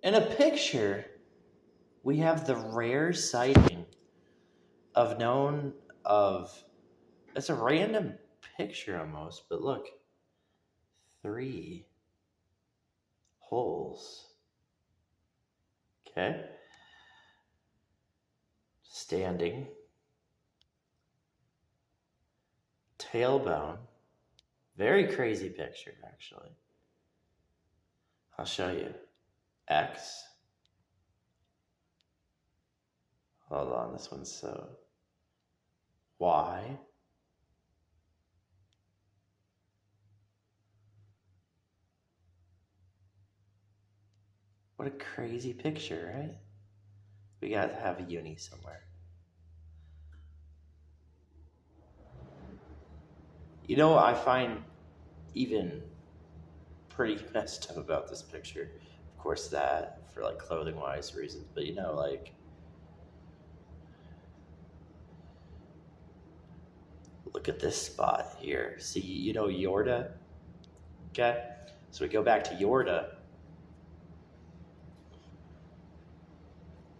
In a picture, we have the rare sighting of known of. It's a random picture almost, but look, three holes. Okay, standing, tailbone. Very crazy picture, actually. I'll show you. X. Hold on, this one's so. Y. What a crazy picture, right? We gotta have a uni somewhere. You know what I find even pretty messed up about this picture? Of course, that for like clothing wise reasons, but like, look at this spot here. See, Yorda? Okay? So we go back to Yorda.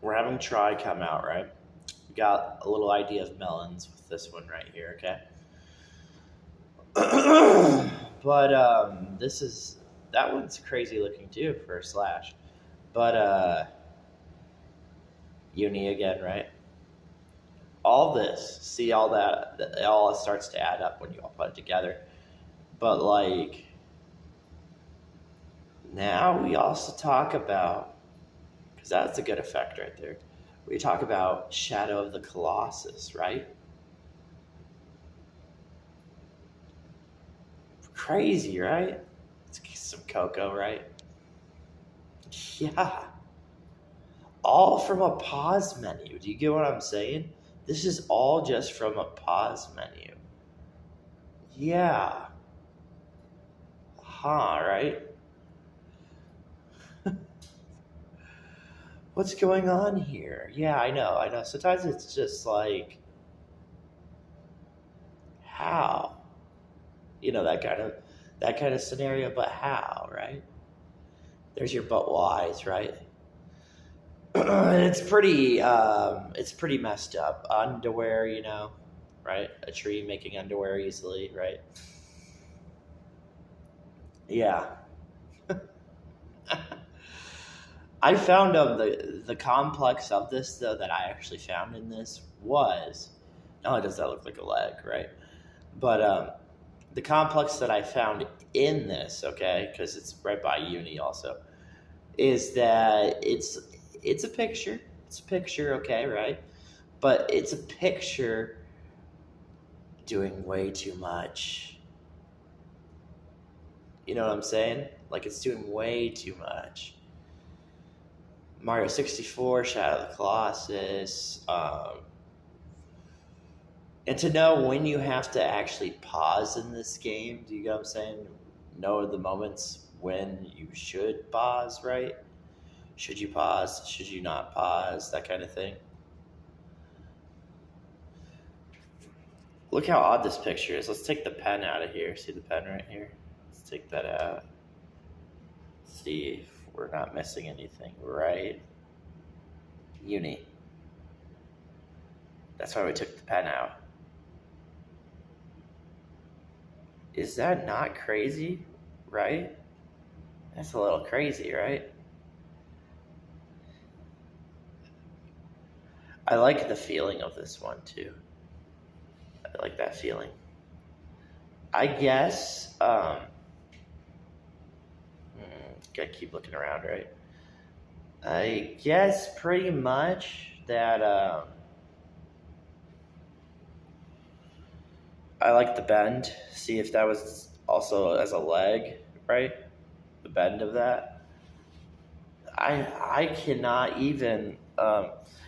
We're having Try come out, right? We got a little idea of melons with this one right here, okay? But that one's crazy looking too for a slash. But uni again, right? All this, see all that, it all starts to add up when you all put it together. But like, now we also talk about, because that's a good effect right there. We talk about Shadow of the Colossus, right? Crazy, right? It's some Coco, right? Yeah. All from a pause menu. Do you get what I'm saying? This is all just from a pause menu. Yeah. Huh, right? What's going on here? Yeah, I know. Sometimes it's just like, how? That kind of scenario, but how, right? There's your but whys, right? It's pretty messed up. Underwear, right? A tree making underwear easily, right? Yeah. I found the complex of this though that I actually found in this was, not only does that look like a leg, right? But the complex that I found in this, okay, because it's right by uni also, is that it's a picture. It's a picture, okay, right? But it's a picture doing way too much. You know what I'm saying? Like, it's doing way too much. Mario 64, Shadow of the Colossus, and to know when you have to actually pause in this game, do you get what I'm saying? Know the moments when you should pause, right? Should you pause? Should you not pause? That kind of thing. Look how odd this picture is. Let's take the pen out of here. See the pen right here? Let's take that out. See if we're not missing anything, right? Uni. That's why we took the pen out. Is that not crazy? Right? That's a little crazy, right? I like the feeling of this one too. I like that feeling. I guess, gotta keep looking around, right? I guess pretty much that I like the bend. See if that was also as a leg, right? The bend of that. I cannot even.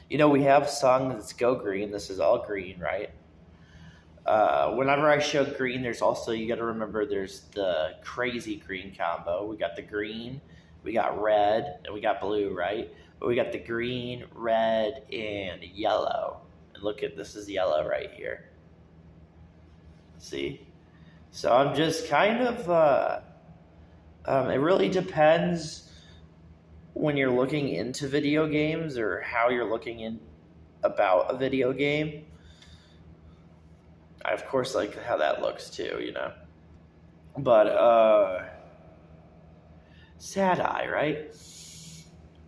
We have sung that's Go Green. This is all green, right? Whenever I show green, there's also, you got to remember, there's the crazy green combo. We got the green, we got red, and we got blue, right? But we got the green, red, and yellow. And look at this, is yellow right here. See? So I'm just kind of, it really depends when you're looking into video games or how you're looking in about a video game, I of course like how that looks too, you know. But sad eye, right?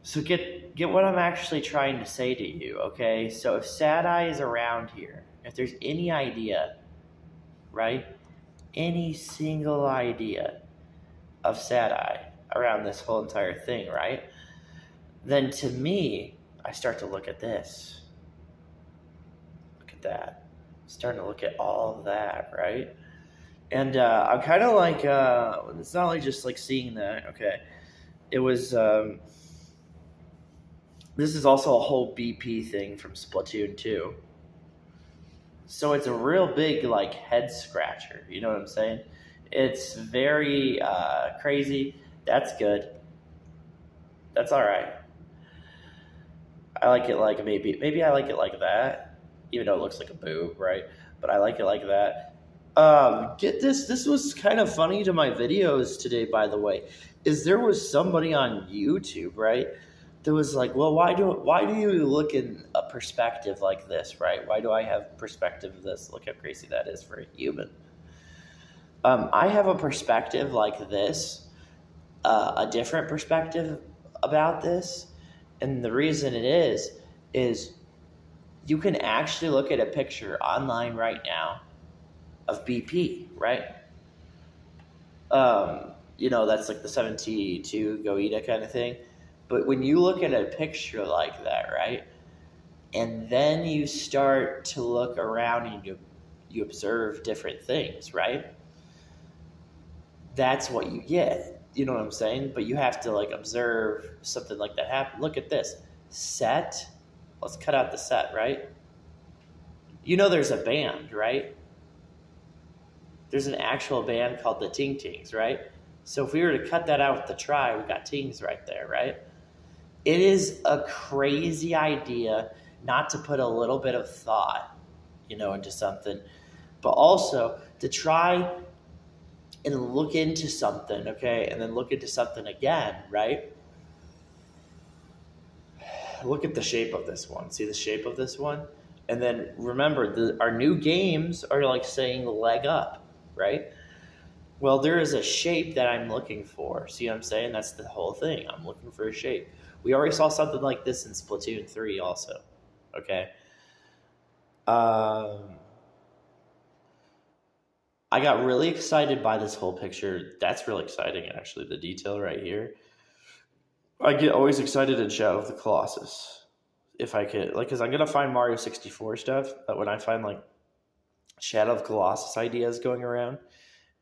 So get what I'm actually trying to say to you, okay? So if sad eye is around here, if there's any idea, right? Any single idea of sad eye around this whole entire thing, right? Then to me, I start to look at this. Look at that. Starting to look at all of that, right? And I'm kind of like, it's not like just like seeing that, okay? It was, this is also a whole BP thing from Splatoon 2. So it's a real big, like, head scratcher. You know what I'm saying? It's very crazy. That's good. That's all right. I like it like maybe I like it like that, even though it looks like a boob, right? But I like it like that. Get this. This was kind of funny to my videos today, by the way. Is there was somebody on YouTube, right? That was like, well, why do you look in a perspective like this, right? Why do I have perspective of this? Look how crazy that is for a human. I have a perspective like this, a different perspective about this, and the reason it is you can actually look at a picture online right now of BP, right? You know, that's like the 72 Goita kind of thing. But when you look at a picture like that, right, and then you start to look around and you observe different things, right? That's what you get. You know what I'm saying? But you have to like observe something like that happen. Look at this. Set. Let's cut out the set, right? You know there's a band, right? There's an actual band called the Ting Tings, right? So if we were to cut that out with the try, we got Tings right there, right? It is a crazy idea not to put a little bit of thought, you know, into something, but also to try and look into something, okay, and then look into something again, right? Look at the shape of this one. See the shape of this one? And then remember, our new games are like saying leg up, right? Well, there is a shape that I'm looking for. See what I'm saying? That's the whole thing. I'm looking for a shape. We already saw something like this in Splatoon 3 also, okay? I got really excited by this whole picture. That's really exciting, actually, the detail right here. I get always excited in Shadow of the Colossus. If I could, like, because I'm going to find Mario 64 stuff, but when I find, like, Shadow of Colossus ideas going around.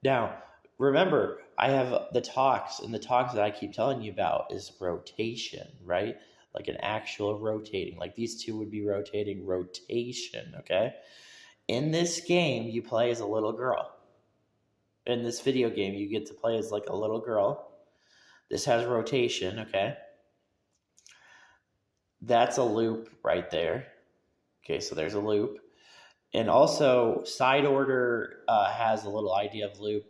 Now, remember, I have the talks, and the talks that I keep telling you about is rotation, right? Like an actual rotating. Like these two would be rotating rotation, okay? In this game, you play as a little girl. In this video game, you get to play as like a little girl. This has rotation, okay? That's a loop right there. Okay, so there's a loop. And also, side order has a little idea of loop.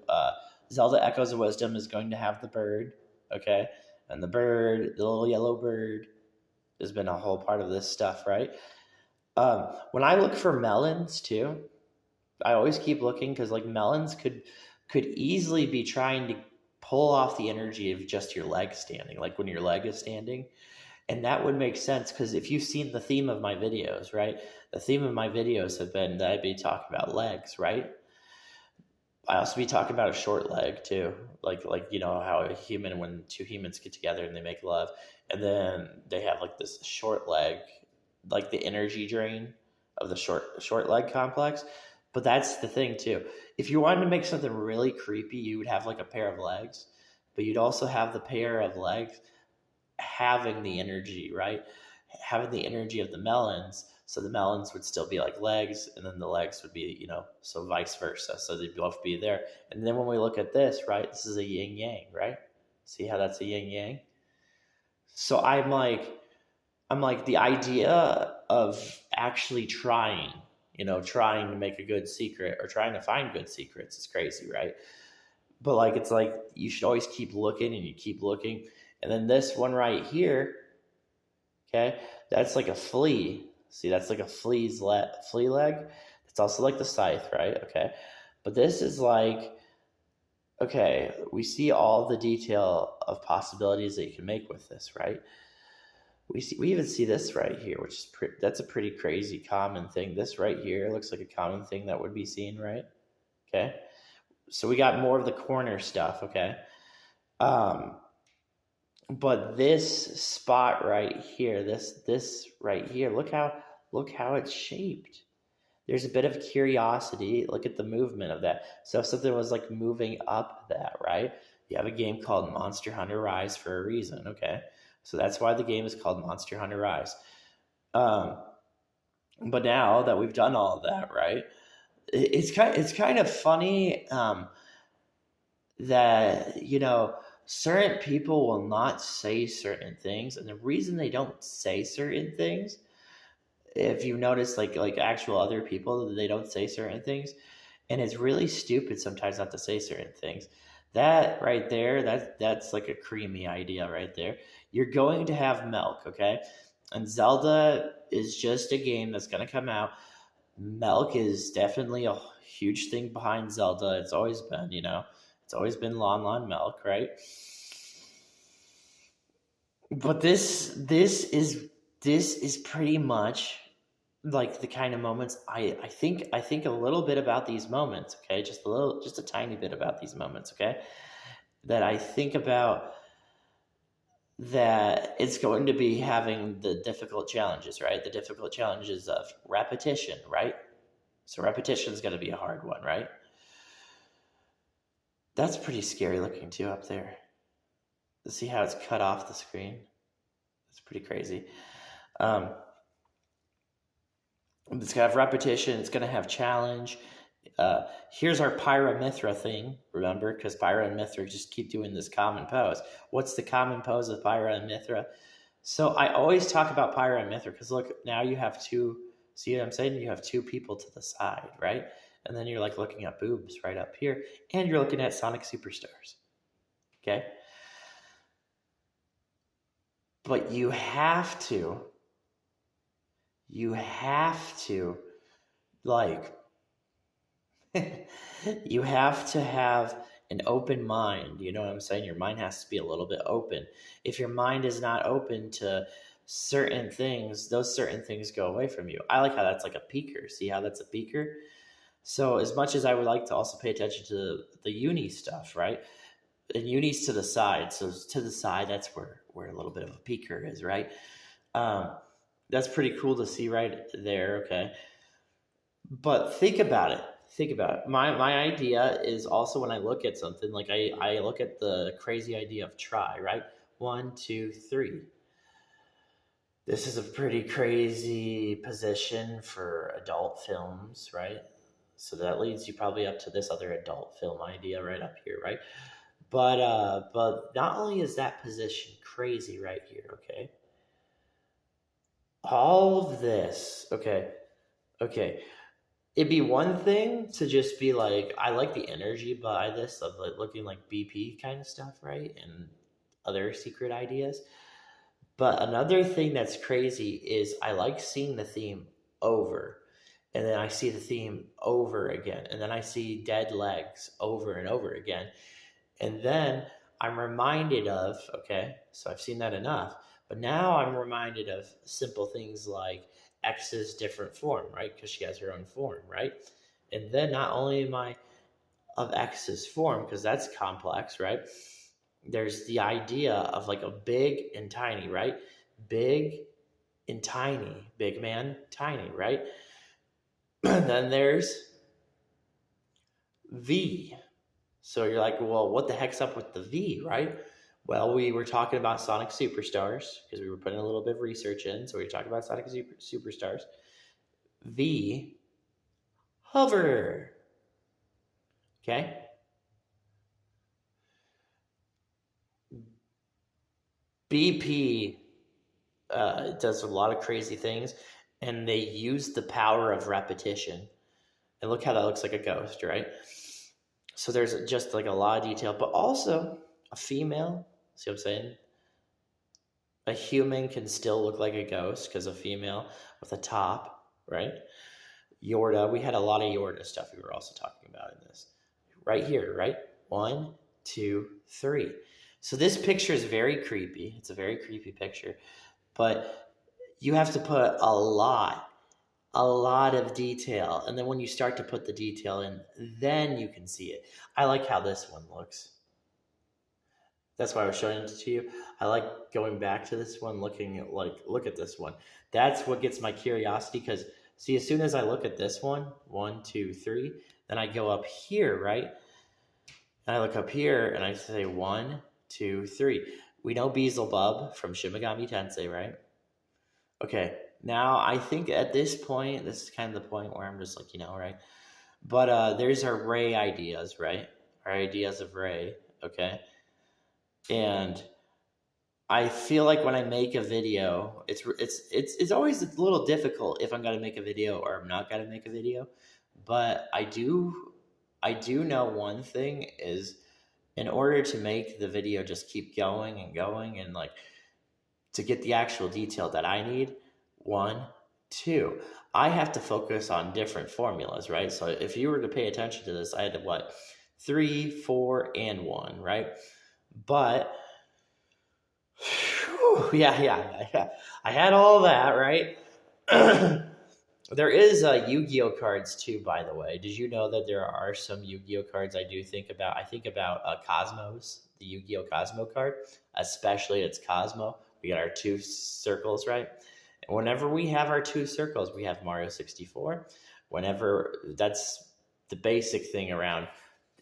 Zelda Echoes of Wisdom is going to have the bird, okay? And the bird, the little yellow bird, has been a whole part of this stuff, right? When I look for melons, too, I always keep looking because, like, melons could easily be trying to pull off the energy of just your leg standing, like when your leg is standing. And that would make sense because if you've seen the theme of my videos, right? The theme of my videos have been that I'd be talking about legs, right? I also be talking about a short leg too, like you know how a human, when two humans get together and they make love, and then they have like this short leg, like the energy drain of the short leg complex. But that's the thing too. If you wanted to make something really creepy, you would have like a pair of legs, but you'd also have the pair of legs having the energy, right? Having the energy of the melons. So the melons would still be like legs, and then the legs would be, you know, so vice versa. So they'd both be there. And then when we look at this, right, this is a yin yang, right? See how that's a yin yang? So I'm like the idea of actually trying, you know, trying to make a good secret or trying to find good secrets is crazy, right? But like, it's like you should always keep looking and you keep looking. And then this one right here, okay, that's like a flea. See, that's like a flea leg. It's also like the scythe, right? Okay. But this is like, okay, we see all the detail of possibilities that you can make with this, right? We even see this right here, which is that's a pretty crazy common thing. This right here looks like a common thing that would be seen, right? Okay. So we got more of the corner stuff, okay? Um, but this spot right here, this right here, look how it's shaped. There's a bit of curiosity. Look at the movement of that. So if something was like moving up that, right? You have a game called Monster Hunter Rise for a reason, okay? So that's why the game is called Monster Hunter Rise. But now that we've done all of that, right? It's kind of funny that certain people will not say certain things, and the reason they don't say certain things, if you notice, like actual other people, they don't say certain things, and it's really stupid sometimes not to say certain things. That right there, that's like a creamy idea right there. You're going to have milk, okay? And Zelda is just a game that's going to come out. Milk is definitely a huge thing behind Zelda. It's always been, it's always been Lon Milk, right? But this is pretty much like the kind of moments I think a little bit about these moments, okay? Just a tiny bit about these moments, okay? That I think about, that it's going to be having the difficult challenges, right? The difficult challenges of repetition, right? So repetition is going to be a hard one, right? That's pretty scary looking too up there. See how it's cut off the screen? That's pretty crazy. It's going to have repetition. It's going to have challenge. Here's our Pyra Mythra thing, remember? Because Pyra and Mythra just keep doing this common pose. What's the common pose of Pyra and Mythra? So I always talk about Pyra and Mythra because look, now you have two, see what I'm saying? You have two people to the side, right? And then you're like looking at boobs right up here, and you're looking at Sonic Superstars, okay? But you have to, like, you have to have an open mind. You know what I'm saying? Your mind has to be a little bit open. If your mind is not open to certain things, those certain things go away from you. I like how that's like a peeker. See how that's a peeker? So as much as I would like to also pay attention to the uni stuff, right? And uni's to the side. So to the side, that's where a little bit of a peeker is, right? That's pretty cool to see right there, okay? But think about it. My idea is also, when I look at something, like I look at the crazy idea of try, right? 1, 2, 3. This is a pretty crazy position for adult films, right? So that leads you probably up to this other adult film idea right up here, right? But not only is that position crazy right here, okay? All of this, okay. It'd be one thing to just be like, I like the energy behind this of like looking like BP kind of stuff, right? And other secret ideas. But another thing that's crazy is I like seeing the theme over. And then I see the theme over again. And then I see dead legs over and over again. And then I'm reminded of, okay, so I've seen that enough. But now I'm reminded of simple things like X's different form, right? Because she has her own form, right? And then not only am I of X's form, because that's complex, right? There's the idea of like a big and tiny, right? Big and tiny. Big man, tiny, right? And then there's V. So you're like, well, what the heck's up with the V, right? Well, we were talking about Sonic Superstars because we were putting a little bit of research in. So we were talking about Sonic Superstars. V, hover. Okay? BP does a lot of crazy things, and they use the power of repetition. And look how that looks like a ghost, right? So there's just like a lot of detail, but also a female. See what I'm saying? a human can still look like a ghost because a female with a top, right? Yorda, we had a lot of Yorda stuff we were also talking about in this. Right here, right? 1, 2, 3. So this picture is very creepy. It's a very creepy picture. But you have to put a lot of detail. And then when you start to put the detail in, then you can see it. I like how this one looks. That's why I was showing it to you. I like going back to this one, looking at look at this one. That's what gets my curiosity because see, as soon as I look at this one, 1, 2, 3, then I go up here, right? And I look up here and I say 1, 2, 3. We know Beelzebub from Shin Megami Tensei, right? Okay, now I think at this point, this is kind of the point where I'm just like, right? But there's our Ray ideas, right? Our ideas of Ray, okay? And I feel like when I make a video, it's always a little difficult if I'm gonna make a video or I'm not gonna make a video. But I do know one thing is in order to make the video just keep going and going and like to get the actual detail that I need, 1, 2, I have to focus on different formulas, right? So if you were to pay attention to this, I had to 3, 4, and 1, right? But yeah. I had all that, right? There is Yu-Gi-Oh cards too, by the way. Did you know that there are some Yu-Gi-Oh cards I do think about? I think about Cosmos, the Yu-Gi-Oh Cosmo card, especially it's Cosmo. We got our 2 circles, right? And whenever we have our 2 circles, we have Mario 64. Whenever, that's the basic thing around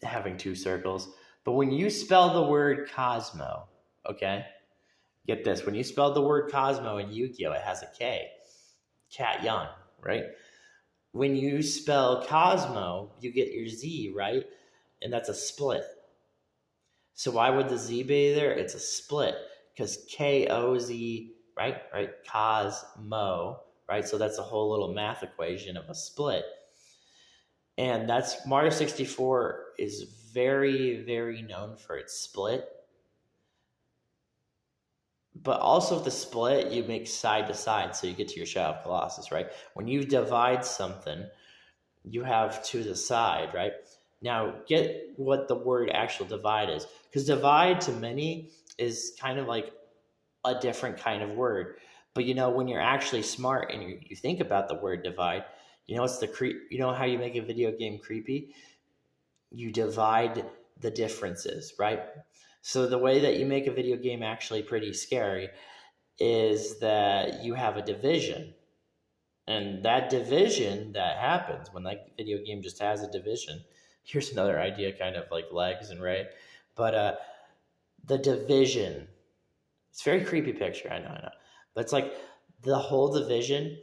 having 2 circles. But when you spell the word Cosmo, okay? Get this. When you spell the word Cosmo in Yu-Gi-Oh, it has a K. Cat Young, right? When you spell Cosmo, you get your Z, right? And that's a split. So why would the Z be there? It's a split because K-O-Z, right? Cosmo, right? So that's a whole little math equation of a split. And that's Mario 64 is very, very known for its split. But also with the split, you make side to side, so you get to your Shadow of Colossus, right? When you divide something, you have to the side, right? Now, get what the word actual divide is. Because divide to many is kind of like a different kind of word. But when you're actually smart and you think about the word divide, it's you know how you make a video game creepy? You divide the differences, right? So the way that you make a video game actually pretty scary is that you have a division. And that division that happens when that video game just has a division. Here's another idea, kind of like Legs and Ray. But the division, it's a very creepy picture, I know. But it's like the whole division,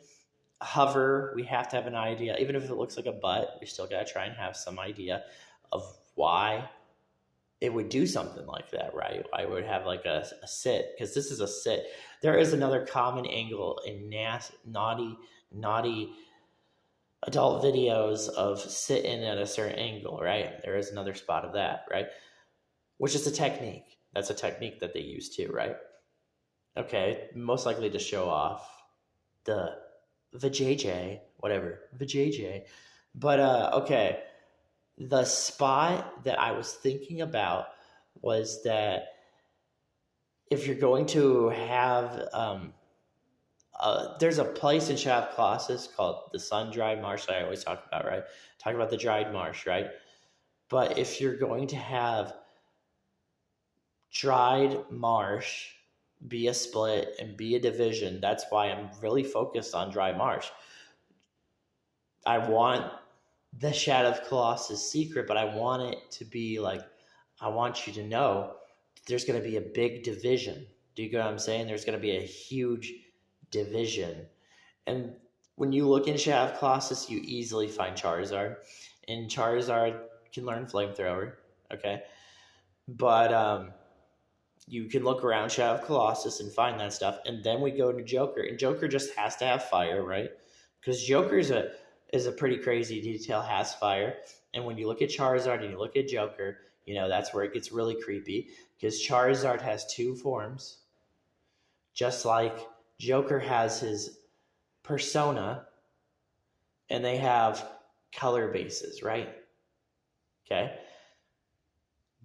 hover, we have to have an idea. Even if it looks like a butt, we still got to try and have some idea of why it would do something like that, right? I would have like a sit, because this is a sit. There is another common angle in naughty adult videos of sitting at a certain angle, right? There is another spot of that, right? Which is a technique. That's a technique that they use too, right? Okay, most likely to show off the JJ, whatever, the JJ. But okay. The spot that I was thinking about was that if you're going to have, there's a place in Shadow of Colossus called the Sun-Dried Marsh that I always talk about, right? Talk about the dried marsh, right? But if you're going to have dried marsh be a split and be a division, that's why I'm really focused on dry marsh. I want the Shadow of Colossus secret, but I want it to be like, I want you to know there's going to be a big division. Do you get what I'm saying? There's going to be a huge division. And when you look in Shadow of Colossus, you easily find Charizard. And Charizard can learn Flamethrower, okay? But you can look around Shadow of Colossus and find that stuff. And then we go to Joker. And Joker just has to have fire, right? Because Joker is a pretty crazy detail, has fire. And when you look at Charizard and you look at Joker, that's where it gets really creepy. Because Charizard has 2 forms. Just like Joker has his persona and they have color bases, right? Okay.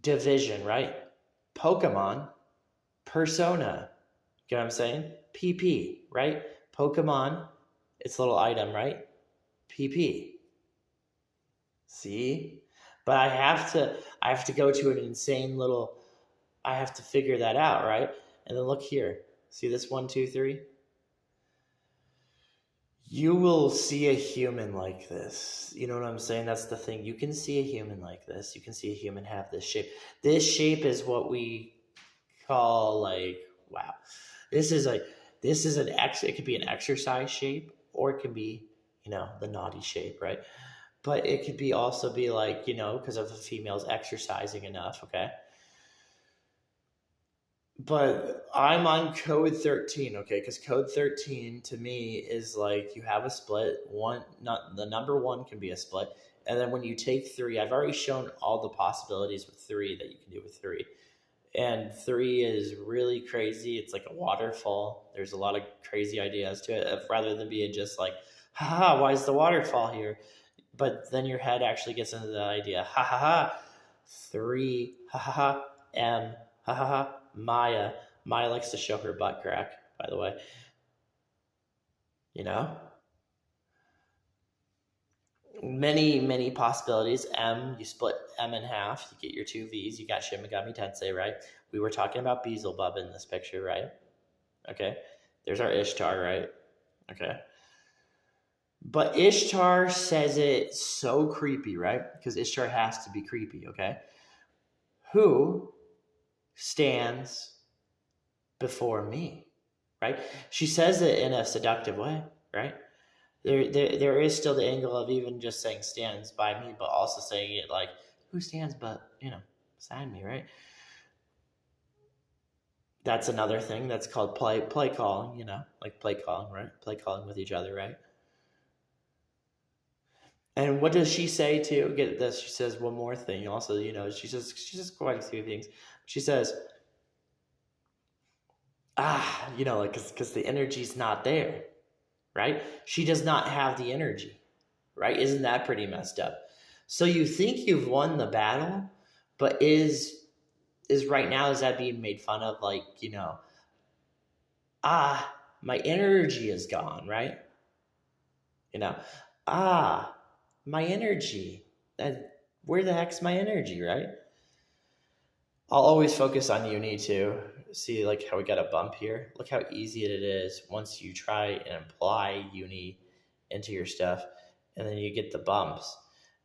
Division, right? Pokemon, persona. You know what I'm saying? PP, right? Pokemon, it's a little item, right? PP. See? But I have to go to an insane little, I have to figure that out, right? And then look here. See this 1, 2, 3? You will see a human like this. You know what I'm saying? That's the thing. You can see a human like this. You can see a human have this shape. This shape is what we call like, wow. This is it could be an exercise shape, or it can be, the naughty shape, right? But it could be also be like, because of the females exercising enough, okay? But I'm on code 13, okay? Because code 13 to me is like you have a split. Not the number one can be a split. And then when you take 3, I've already shown all the possibilities with 3 that you can do with 3. And 3 is really crazy. It's like a waterfall. There's a lot of crazy ideas to it, rather than being just like, haha, why is the waterfall here? But then your head actually gets into the idea, ha ha ha, 3, ha ha ha, M, ha ha ha, Maya. Maya likes to show her butt crack, by the way. Many possibilities. M, you split M in half, you get your 2 V's. You got Shin Megami Tensei, right? We were talking about Beelzebub in this picture, right? Okay. There's our Ishtar, right? Okay. But Ishtar says it so creepy, right? Because Ishtar has to be creepy, okay? Who stands before me, right? She says it in a seductive way, right? There is still the angle of even just saying stands by me, but also saying it like, who stands but, beside me, right? That's another thing that's called play calling, like play calling, right? Play calling with each other, right? And what does she say too? Get this. She says one more thing. Also, she says quite a few things. She says, like, because the energy's not there, right? She does not have the energy, right? Isn't that pretty messed up? So you think you've won the battle, but is right now, is that being made fun of? Like, my energy is gone, right? My energy. Where the heck's my energy, right? I'll always focus on uni too. See, like how we got a bump here. Look how easy it is once you try and apply uni into your stuff, and then you get the bumps.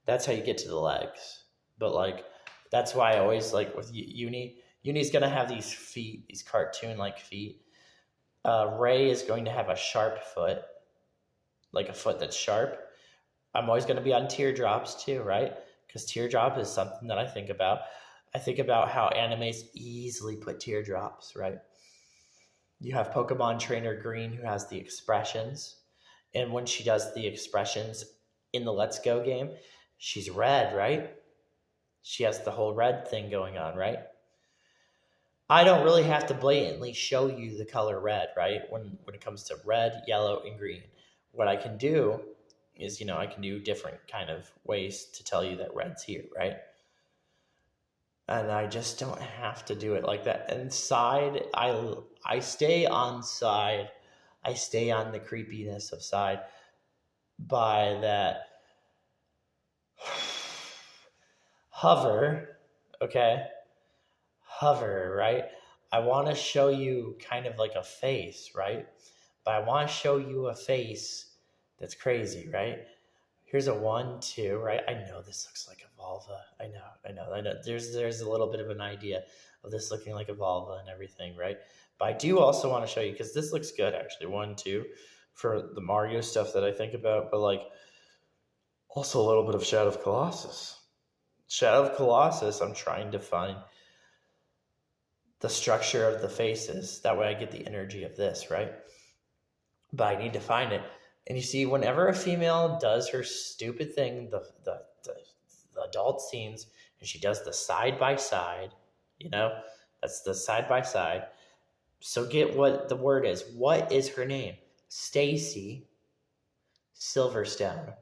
That's how you get to the legs. But like, that's why I always like with uni. Uni's gonna have these feet, these cartoon-like feet. Ray is going to have a sharp foot, like a foot that's sharp. I'm always going to be on teardrops too, right? Because teardrop is something that I think about. I think about how animes easily put teardrops, right? You have Pokemon Trainer Green, who has the expressions. And when she does the expressions in the Let's Go game, she's red, right? She has the whole red thing going on, right? I don't really have to blatantly show you the color red, right? When it comes to red, yellow, and green. What I can do is, I can do different kind of ways to tell you that red's here, right? And I just don't have to do it like that. And side, I stay on side. I stay on the creepiness of side by that hover, okay? Hover, right? I want to show you kind of like a face, right? But I want to show you a face that's crazy, right? Here's a 1, 2, right? I know this looks like a vulva. I know. There's a little bit of an idea of this looking like a vulva and everything, right? But I do also want to show you, because this looks good actually, 1, 2, for the Mario stuff that I think about, but like also a little bit of Shadow of Colossus. Shadow of Colossus, I'm trying to find the structure of the faces. That way I get the energy of this, right? But I need to find it. And you see, whenever a female does her stupid thing, the adult scenes, and she does the side-by-side, that's the side-by-side, So get what the word is. What is her name? Stacy Silverstone.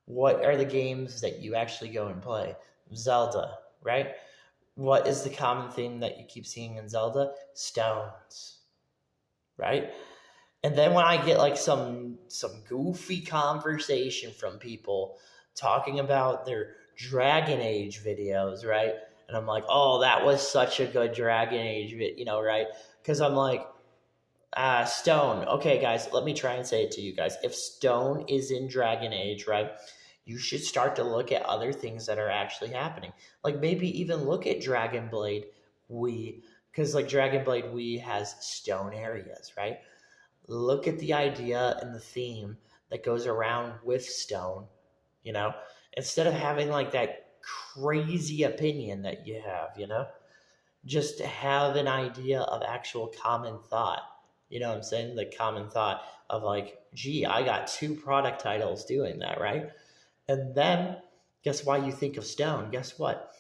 What are the games that you actually go and play? Zelda, right? What is the common theme that you keep seeing in Zelda? Stones, right? And then when I get like some goofy conversation from people talking about their Dragon Age videos, right? And I'm like, oh, that was such a good Dragon Age, right? Because I'm like, Stone. Okay, guys, let me try and say it to you guys. If Stone is in Dragon Age, right, you should start to look at other things that are actually happening. Like maybe even look at Dragon Blade Wii, because like Dragon Blade Wii has stone areas, right? Look at the idea and the theme that goes around with stone, you know, instead of having like that crazy opinion that you have, just have an idea of actual common thought. You know what I'm saying? The common thought of like, gee, I got 2 product titles doing that, right? And then guess why you think of stone? Guess what?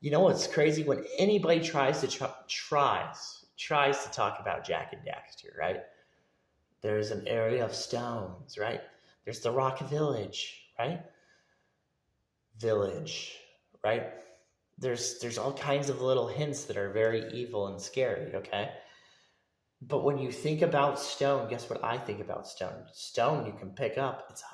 You know what's crazy? When anybody tries to talk about Jak and Daxter, right? There's an area of stones, right? There's the Rock Village, right? Village, right? There's all kinds of little hints that are very evil and scary, okay? But when you think about stone, guess what I think about stone? Stone you can pick up. It's a